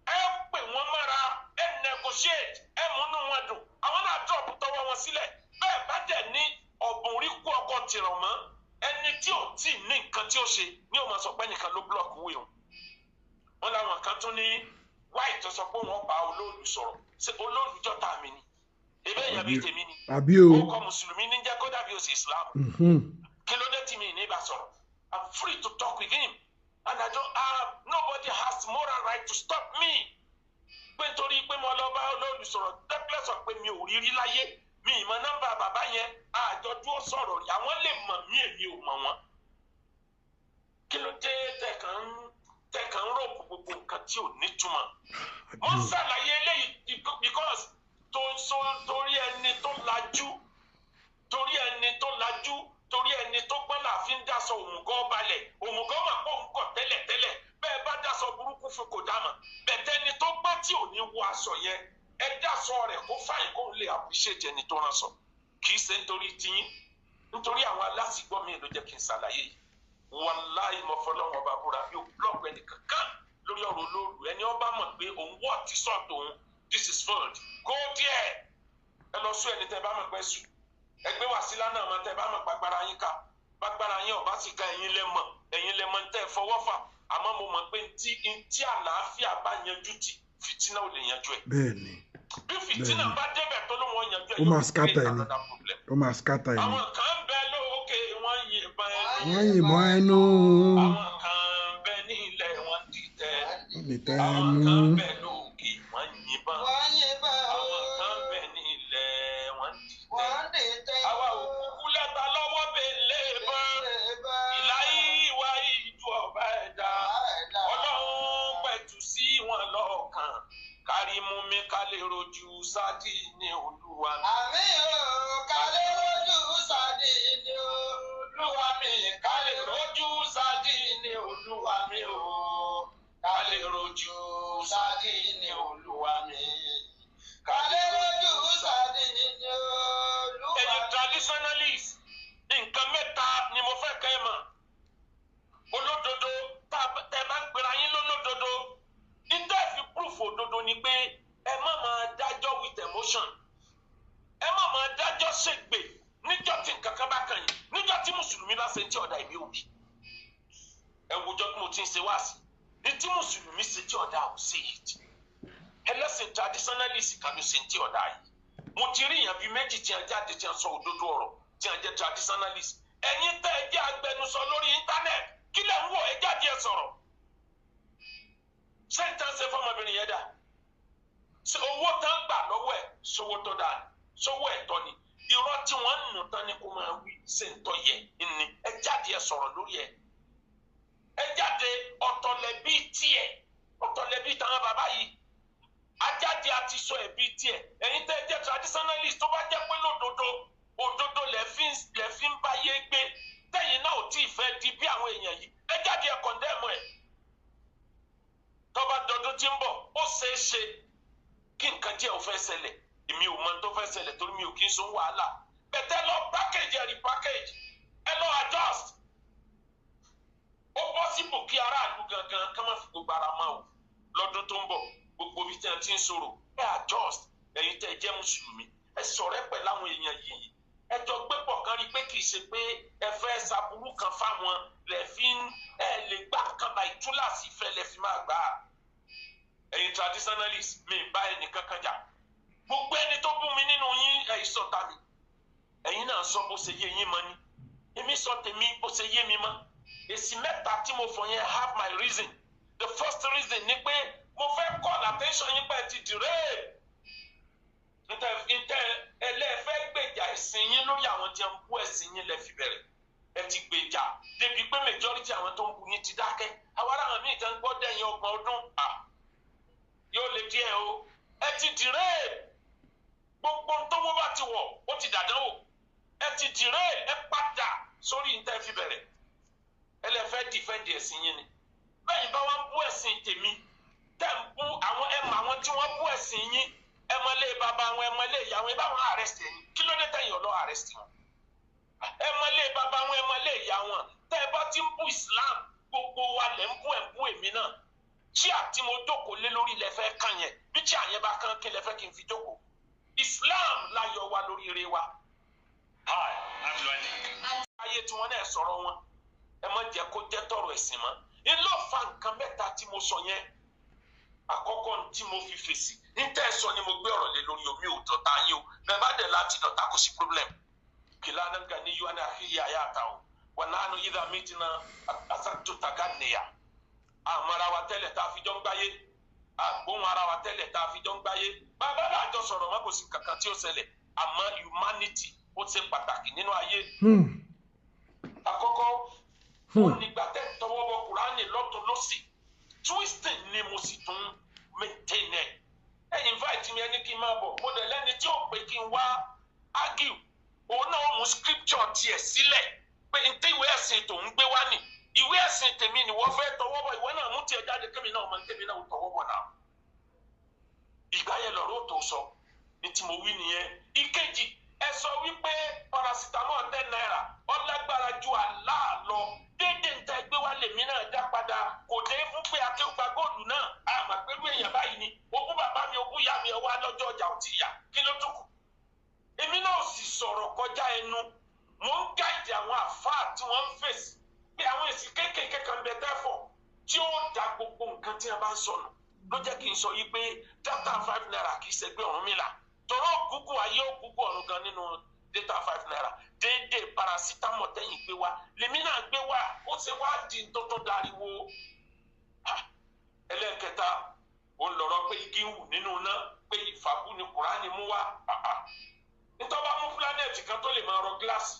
ẹ pè wọ́n mára ẹ negotiate ẹ múnú wọn dùn àwọn náà drop tọwọ́ wọn sílẹ̀ bẹ́ẹ̀ bá dẹ̀ ní ọ̀bùn rí kú ọkọ̀ tìrọ̀ mọ́ ẹni tí ò tí ní nǹkan tí ó ṣe ní òun sọ pé nìkan ló block wí o wọn làwọn kan tún ní wáì tó sọ pé wọn bá olóòlù sọ̀rọ̀ ṣe olóòlù jọta mi ni ebe èèyàn bíi tèmi ni ó kọ mùsùlùmí ní jẹ́ kó dàbí òsì Islam kí ló dé tí mi ní bá sọ̀rọ̀ I'm free to talk with him and I don't nobody has moral right to stop me pé nítorí pé mo lọ bá olóòlù sọ̀rọ̀ dẹ́pẹ́ sọ pé mi ò rí rí láyé mi ìmọ̀ nọ́mbà bàbá yẹn àjọ dúró sọ̀rọ̀ rí àwọn lè mọ̀ mí èmi ò mọ̀ wọ́n kí ló dé tẹ̀kàn ń rògbò gbogbo nǹkan tí ò nítumọ̀ wọ́n ń ṣàlàyé eléyìí because torí ẹni tó lajú torí ẹni tó gbọ́n là fi ń dáṣọ òmùgọ̀ balẹ̀ òmùgọ̀ mà pọ̀ ń kọ̀ tẹ́lẹ̀tẹ́lẹ̀ bẹ́ẹ̀ bá dáṣọ burúkú fún kò dámọ̀ bẹ̀tẹ̀ ẹni tó gbọ́n tí ò ní wọ aṣọ yẹn ẹ dáṣọ rẹ̀ kó fàyè kó lè appreciate ẹni tó rán sọ kì í ṣe nítorí tiyín nítorí àwọn alásìgbọ́ mi ló jẹ́ kí n ṣàlàyé yìí wàláì mo fọlọ́wọ́n bá búra bí o blọọkù ẹni kankan lórí ọ̀rọ̀ olóòlù ẹni ọba mọ̀ pé òun wọ́ ti sọ̀tò òun this is food go there ẹ lọ sún ẹni tẹ bá mọ̀ pẹ́ sùn ẹgbẹ́ Wàsílà náà mọ̀ tẹ bá mọ̀ pàgbára yín ká pàgbára yín ọba sì ká ẹ̀yin lẹ́mọ̀ tẹ́ ẹ fọwọ́ fà àmọ́ mo mọ̀ pé ntí àlàáfíà bá yanjú ti fìtínà ò lè yanjú ẹ̀. bẹ́ẹ̀ni bí fìtínà bá débẹ̀ tó ló wọ́n yanjú ẹ̀ ó máa scatter ẹni ó máa scatter ẹni. àwọn kan bẹ lókè wọ́n yìnbọn ẹnu. àwọn kan bẹ nílẹ̀ wọ́n dìtẹ̀ àwọn ẹnu. kan bẹ lókè wọ́n yìnbọn àwọn kan bẹ nílẹ̀ wọ́n dìtẹ̀ àwa òkúkú lẹ́ta lọ́wọ́ bèlè bọ́n ìláyé ìwà ìjù ọba ẹ̀dá ọlọ́run pẹ̀tù sí wọn lọ́kàn kárí mú mi ká lè rojú sádì ní Olúwa mi. Àmín o, ká lè rojú sádì ní Olúwa mi. Ká lè rojú sádì ní Olúwa mi o. Ká lè rojú sádì ní Olúwa mi. Ká lè rojú sádì ní Olúwa mi. Ẹ̀yin traditionalist, nǹkan mẹ́ta ni mo fẹ́ kẹ́ ẹ mọ̀. Olódodo tẹ́ bá ń pera yín lólódodo. Níta fi proof òdodo ni pé ẹ má máa dájọ́ with emotion. Ẹ má máa dájọ́ ṣègbè níjọ́ tí nǹkan kan bá kàn yín. Níjọ́ tí Mùsùlùmí bá ṣe ń tí ọ̀dà ìbí òbí. Ẹ wùjọ́ tí mo ti ń ṣe wáàsí. Ní tí Mùsùlùmí ṣe tí ọ̀dà ò sí yìí. Ẹlẹ́sìn traditionalist kan ló ṣe ń tí ọ̀dà yìí. Mo ti rí èèyàn bíi méjì tí a jáde tí a sọ òdodo ọ̀rọ̀ tí a jẹ́ traditionalist. Ẹ̀yin tẹ́ ẹ jẹ́ agbẹnusọ lórí íńtánẹ́ẹ̀tì kí lẹ̀ ń wò ẹ jáde ẹ sọ̀rọ̀. Ṣé n tán ṣe fọmọbìnrin yẹn dà? Ṣé owó tán gbà lọ́wọ́ ẹ̀ ṣòwò tó dà ṣòwò ẹ̀tọ́ ni? Irọ́ tí wọ́n ń nù tán ni kó máa wí ṣe ń tọ́ yẹ ni ẹ jáde ẹ sọ̀rọ̀ lórí ẹ̀. Ẹ jáde ọ̀tọ̀lẹ̀bí tiẹ̀ ọ̀tọ̀lẹ̀bí táwọn bàbá yìí. Ajáde àti sọ ẹ̀bí tiẹ̀ ẹ̀yin tẹ́ ẹ jẹ́ traditionalist tó bá jẹ́ pé lódodo òdodo lẹ fi ń báyé gbé tẹ̀yin náà ò tí ì fẹ́ di bí àwọn èèyàn yìí ẹ jáde ẹ kọ̀ndẹ́mù ẹ̀ tọ́ba dọdún tí ń bọ̀ ó ṣeé ṣe kí nǹkan díẹ̀ ò fẹ́ ṣẹlẹ̀ èmi ò mọ tó fẹ́ ṣẹlẹ̀ torí mi ò kí ń sun wàhálà bẹ̀tẹ̀ lọ package ẹ̀ rí package ẹ lọ adjust ó possible kí aráàlú gangan ká má fi gbogbo ara máa wò lọ́dún tó ń bọ̀ gbogbo ibi tí wọ́n ti ń sọ̀rọ̀ ẹ adjust ẹ̀yin tẹ́ ẹ jẹ́ mùsùlùmí ẹ ṣọ̀rẹ́ pẹ̀lú àwọn èèyàn yìí ẹ jọ gbé pọ̀ kan rí pé kì í ṣe pé ẹ fẹ́ ṣàbùrú kan fáwọn lẹ fi ń ẹ lè gbà kan bá ìtúláàsì ìfẹ́ lẹ fi máa gbà á ẹ̀yin traditionalist mi bá ẹnì kankan jà gbogbo ẹni tó bú mi nínú yín ẹ ìsọta mi ẹ̀yin náà sọ bó ṣe yé yín mọ́ ni èmi sọ tèmi bó ṣe yé mi mọ́ èsì mẹ́ta tí mo fọ yẹn have my reason the first reason ni pé mo fẹ́ call attention yín pé ti dìré ntẹ ẹlẹ́fẹ́ gbèjà ẹ̀sìn yín lórí àwọn tí ń bú ẹ̀sìn yín lẹ fi bẹ̀rẹ̀ ẹ ti gbèjà débi pé majority àwọn tó ń bú yín ti dákẹ́ àwọn ará àwọn míì tẹ́ ń gbọ́ dẹ̀yìn 30 ọdún yóò lè díẹ̀ o ẹ ti dìré gbogbo ntọ́wọ́ bá ti wọ̀ ó ti dàdánwò ẹ ti dìré ẹ padà sórí ntẹ́ fi bẹ̀rẹ̀ ẹlẹ́fẹ́ dìfẹ́ǹdì ẹ̀sìn yín ni bẹ́ẹ̀ bá wọn bú ẹ̀sìn tèmi tẹ́ ń bú àwọn ẹ̀mọ àwọn tí wọ́n bú ẹ̀sìn yín ẹmọlé bàbá wọn ẹmọlé ìyá wọn ìbáwọn arrest yẹn kí ló dé tẹ̀yìn ọlọ arrest wọn ẹmọlé bàbá wọn ẹmọlé ìyá wọn tẹ́ ẹ bá ti ń bú Islam gbogbo wa lẹ ń bú èmi náà tí àti mo jókòó lé lórí lẹ fẹ́ kàn yẹn bí tí àyẹn bá kàn kí lẹ fẹ́ kí n fi jókòó Islam láyọ̀ wa lórí ire wa. ayé tí wọn náà sọ̀rọ̀ wọn ẹ má jẹ́ kó jẹ́ tọrọ ẹ̀sìn mọ́ ilé ọ̀fà nǹkan mẹ́ta tí mo sọ yẹn àkọ́kọ́ tí mo fi fèsì níta ẹ sọ ni mo gbé ọ̀rọ̀ lé lórí omi ò dọ̀tá yín o bẹ́ẹ̀ bá dẹ̀ láti dọ̀tá kò sí problem kìlá anamga ní yóò ní àfihàn ayé àtà o wọn náà nu yíra mi ti na asàtò tàgá nìyà àmọ́ ara wa tẹ́lẹ̀ tá a fi jọ ń gbáyé àgbóhùn ara wa tẹ́lẹ̀ tá a fi jọ ń gbáyé bàbá àjọ sọ̀rọ̀ má kò sí kankan tí ó ṣẹlẹ̀ àmọ́ humanity ó ṣe pàtàkì nínú ayé àkọ́kọ́ ó nígbà tẹ́ tọwọ́ bọ Kùránì lọ́tún lọ́sì twisting ni mo sì tún maintain ẹ̀ invite mi ẹni kí n máa bọ̀ mo dẹ̀ lẹ́ni tí ó pé kí n wá argue òun náà mú scripture tiẹ̀ sílẹ̀ pé n tí ìwé ẹ̀sìn tó ń gbé wá nì ìwé ẹ̀sìn tèmi ni wọ́n fẹ́ tọwọ́ bọ̀ ìwọ náà mú tiẹ̀ jáde kémi náà máa ń tèmi náà tọwọ́ bọ̀ náà ìgbà yẹn lọ́rọ̀ tó sọ ní tí mo wí nìyẹn ìkejì ẹ sọ wípé paracetamol 10 naira ọlágbára ju àlá lọ déédéé ń ta ẹgbẹ́ wa lèmi náà dá padà kò dé fún pé akéwùgbà góòlù náà àmọ́ pẹ̀lú èèyàn báyìí ni ogún bàbá mi ogún ìyá mi ọwọ́ alọ́jọ́ ọjà ò tí ì yá kí ló tó kù. èmi náà sì sọ̀rọ̀ kọjá ẹnu mò ń gáìdì àwọn àfáà tí wọ́n ń fèsì pé àwọn èsì kéékèèké kan bẹ tẹ́fọ̀ tí ó da gbogbo nǹkan tí wọ́n bá ń sọnù ló jẹ́ kí n sọ yìí pé dátà 5 naira kì í ṣẹgbẹ́ Ọ̀rúnmìlà tọrọ ògúngún ayé ògúngún ọ̀run gan nínú dátà 5 naira déédéé paracetamol tẹ́yìn gbé wá lèmi náà gbé wá ó ṣe wá di tó tó dariwo. ẹlẹ́ẹ̀kẹta ó ń lọ́rọ́ pé igi wù nínú iná pé ìfàbù ni Kùránì mú wá nítorí bá mú pílánẹ̀tì kan tó lè máa rọ gíláàsì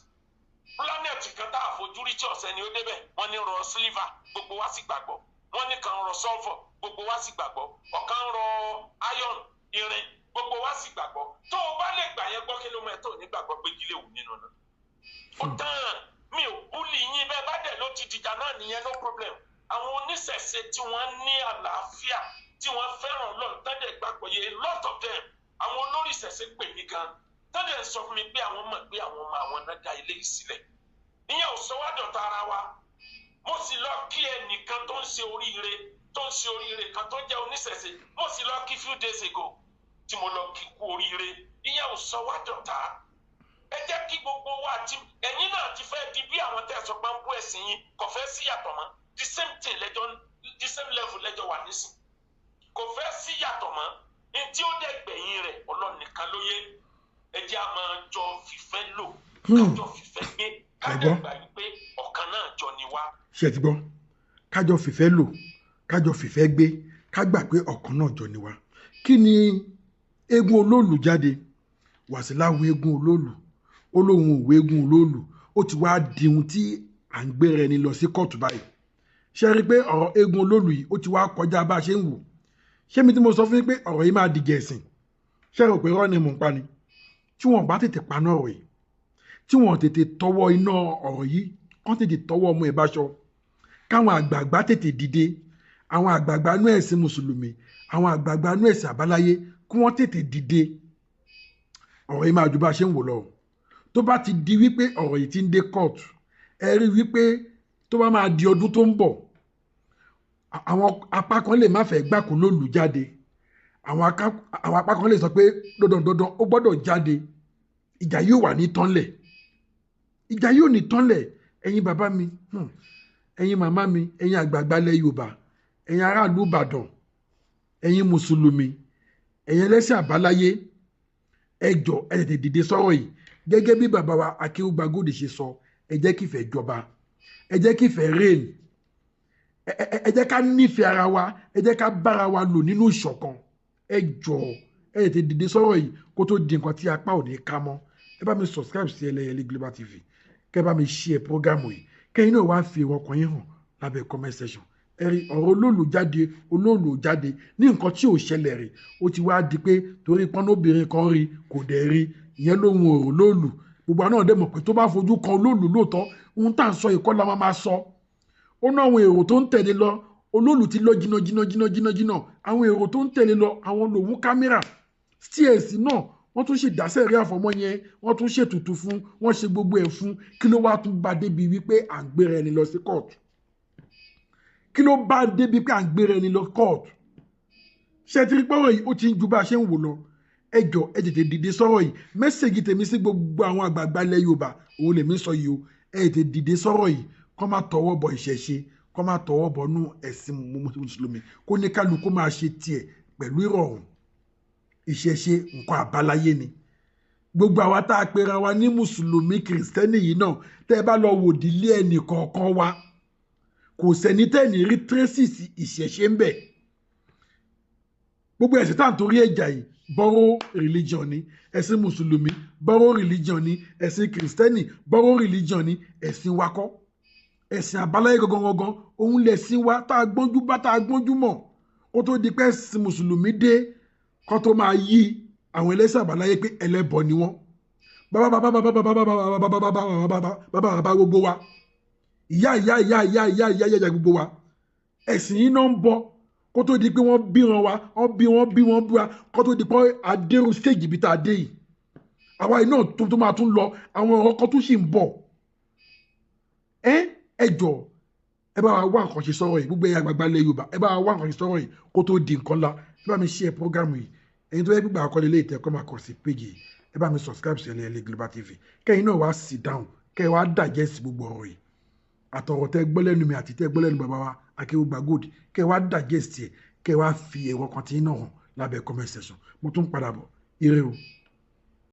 pílánẹ̀tì kan tá àfojúrí tí ọ̀sẹ̀ ni ó débẹ̀ wọ́n ní rọ sílífà gbogbo wa sì gbàgbọ́ wọ́n ní kan rọ sọ́lfọ̀ gbogbo wa sì gbàgbọ́ ọ̀kan rọ iron irin gbogbo wa sì gbàgbọ́ tó o bá lè gbà yẹn gbọ́ kí ló mọ̀ ẹ́ tó nígbàgbọ́ pé gílé wù nínú náà. ó tán mi ò búlì yín bẹ́ẹ̀ bá dẹ̀ ló ti dìjà náà nìyẹn no problem àwọn oníṣẹ̀ṣe tí wọ́n ní àlàáfíà tí wọ́n fẹ́ràn lọ́n tẹ́lẹ̀ gbàgbọ́ yẹ a lot of them àwọn olórí ìṣẹ̀ṣe pè mí gan tẹ́lẹ̀ sọ fún mi pé àwọn mọ̀ pé àwọn ọmọ àwọn náà dá ilé yìí sílẹ̀ ìyẹn ò sọ wá dọ̀tá ara wa mo sì lọ kí ẹnìkan tó ń ṣe oríire kan tó jẹ́ oníṣẹ̀ṣe mo sì lọ kí few days ago tí mo lọ kí kú oríire ìyẹn ò sọ wá dọ̀tá ẹ jẹ́ kí gbogbo wa ti ẹ̀yin náà ti fẹ́ di bí àwọn tẹ̀sán bá ń bú ẹ̀sìn yín kò fẹ́ sí yàtọ̀ mọ́ the same thing lẹ́jọ́ the same level lẹ́jọ́ wà nísìn kò fẹ́ sí yàtọ̀ mọ́ ní tí ó dẹ̀ gbẹ̀yìn rẹ̀ Ọlọ́run nìkan ló yé ẹ jẹ́ a máa jọ fìfẹ́ lò kájọ fìfẹ́ gbé kájọ gbà wípé ọ̀kan náà jọ ni wá. ṣé ẹ ti gbọ́ kájọ fìfẹ́ lò kájọ fìfẹ́ gbé ká gbà pé ọ̀kan náà jọ ni wá kí ni eégún olóòlù jáde Wàsílà wo eégún olóòlù ó lóun òwe eégún olóòlù ó ti wá di ohun tí à ń gbé rẹ ni lọ sí kóòtù báyìí ṣe rí i pé ọ̀rọ̀ eégún olóòlù yìí ó ti wá kọjá bá a ṣe ń wò ṣé mi tí mo sọ fún yín pé ọ̀rọ̀ yìí máa di gẹ̀ẹ́sìn ṣe rò pé rọ́ọ̀nì mò ń pa ni tí wọ́n bá tètè paná ọ̀rọ̀ yìí tí wọ́n tètè tọwọ́ iná ọ̀rọ̀ yìí kán tètè tọwọ́ ọmọ ẹ̀ báṣọ káwọn àgbààgbà tètè dìde àwọn àgbààgbà inú ẹ̀sìn mùsùlùmí àwọn àgbààgbà inú ẹ̀sìn àbáláyé kí wọ́n tètè dìde ọ̀rọ̀ yìí máa ju bá a ṣe ń wò lọ tó bá ti di wípé ọ̀rọ̀ yìí ti ń dé kóòtù ẹ rí wípé tó bá máa di ọdún tó ń bọ̀ àwọn apá kan lè má fẹ́ gbà kó ló lù jáde àwọn apá kan lè sọ pé dandan ó gbọ́dọ̀ jáde ìjà yóò wà ní tánlẹ̀ ìjà yóò ní tánlẹ̀ ẹ̀yin bàbá mi ẹ̀yin màmá mi ẹ̀yin àgbààgbà ilẹ̀ Yorùbá ẹ̀yin aráàlú Ìbàdàn ẹ̀yin mùsùlùmí ẹ̀yin ẹlẹ́sìn àbáláyé ẹ jọ̀ọ́ ẹ tètè dìde sọ̀rọ̀ yìí gẹ́gẹ́ bí bàbá wa Akéwùgbà Gold ṣe sọ ẹ jẹ́ kí ìfẹ́ jọba ẹ jẹ́ kí ìfẹ́ reign ẹ jẹ́ ká nífẹ̀ẹ́ ara wa ẹ jẹ́ ká bára wa lò nínú ìṣọ̀kan ẹ jọ̀ọ́ ẹ tètè dìde sọ̀rọ̀ yìí kó tó di nǹkan tí apá ò ní ká mọ́ ẹ bá mi subscribe sí Ẹlẹ́yẹlé Global TV kẹ́ bá mi share program yìí kẹ́yìn náà wá fi ọkàn yín hàn lábẹ́ comment section ẹ rí ọ̀rọ̀ olóòlù jáde ní nǹkan tí ò ṣẹlẹ̀ rí ó ti wá di pé torí pọ́nlóbìnrin kan rí kò dẹ̀ rí ìyẹn lóhun ọ̀rọ̀ olóòlù gbogbo àwọn náà dẹ̀ mọ̀ pé tó bá fojú kan olóòlù lóòótọ́ ohun tá à ń sọ ìkọ́ la máa sọ ó ná àwọn èrò tó ń tẹ̀lé lọ olóòlù ti lọ jìnnà àwọn èrò tó ń tẹ̀lé lọ àwọn lòun kámẹ́rà steers náà wọ́n tún ṣe ìdásẹ́ rí àfọmọ́ yẹn wọ́n tún ṣètùtù fún wọ́n ṣe gbogbo ẹ̀ fún kí ló wá tún bá débi wípé à ń gbéra ẹni lọ sí kóòtù kí ló bá débi pé à ń gbéra ẹni lọ kóòtù ṣé ti rí pọ́wọ́ yìí ó ti ń ju bá a ṣe ń wò lọ ẹ jọ̀ọ́ ẹ tètè dìde sọ̀rọ̀ yìí mẹ́sẹ̀gì tèmi sí gbogbo àwọn àgbààgbà ilẹ̀ Yorùbá òun lèmi sọ yìí o ẹ tètè dìde sọ̀rọ̀ yìí kó má tọwọ́ bọ ìṣẹ̀ṣe kó má tọwọ́ bọ nú ẹ̀sìn mùsùlùmí kó ní kálukú máa ṣe tiẹ̀ pẹ̀lú ìrọ̀rùn ìṣẹ̀ṣe nǹkan àbáláyé ni gbogbo àwa tá a pera wa ní mùsùlùmí kìrìsìtẹ́nì yìí náà tẹ́ ẹ bá lọ wò dílé ẹnì kọ̀ọ̀kan wa kò sẹ́ni tẹ́ni rí tírẹ́sìsì ìṣẹ̀ṣe ń bẹ̀ gbogbo ẹ̀sìn tá à ń torí ẹ̀jà yìí borrow religion ni ẹ̀sìn mùsùlùmí borrow religion ni ẹ̀sìn kìrìsìtẹ́nì borrow religion ni ẹ̀sìn wa kọ́ ẹ̀sìn àbáláyé gangan òun lẹ̀sìn wa tá a gbọ́njú bá tá a gbọ́njú mọ̀ kó tó di pé ẹ̀sìn mùsùlùmí dé kó tó máa yí àwọn ẹlẹ́sìn àbáláyé pé ẹlẹ́bọ ni wọ́n bàbá gbogbo wa ìyá gbogbo wa ẹ̀sìn yìí náà ń bọ kó tó di pé wọ́n bíran wa wọ́n bí wa kó tó di pé adéró stage ibi tá a dé yìí àwa yìí náà tó máa tún lọ àwọn ọ̀rọ̀ kan tún sì ń bọ̀ ẹ jọ̀ọ́ ẹ bá wa wá nǹkan ṣe sọ̀rọ̀ yìí gbogbo ẹ̀yà àgbàgbà ilẹ̀ Yorùbá ẹ bá wa wá nǹkan ṣe sọ̀rọ̀ yìí kó tó di nǹkan la ẹ bá mi share program yìí ẹ̀yin tó yẹ gbígbà àkọlé ilé ìtẹ́kọ́ máa kọ̀ sí péjì yìí ẹ bá mi subscribe sí Ẹlẹ́yẹlé Global TV kẹ́yìn náà wá sit down kẹ́yìn wá digest gbogbo ọ̀rọ̀ yìí àtọ̀rọ̀ tẹ́ gbọ́ lẹ́nu mi àti tẹ́ gbọ́ lẹ́nu bàbá wa Akéwùgbà Gold kẹ́yìn wá digest ẹ̀ kẹ́yìn wá fi èrò kan tí náà hàn lábẹ́ comment section mo tún padà bọ̀ ire o.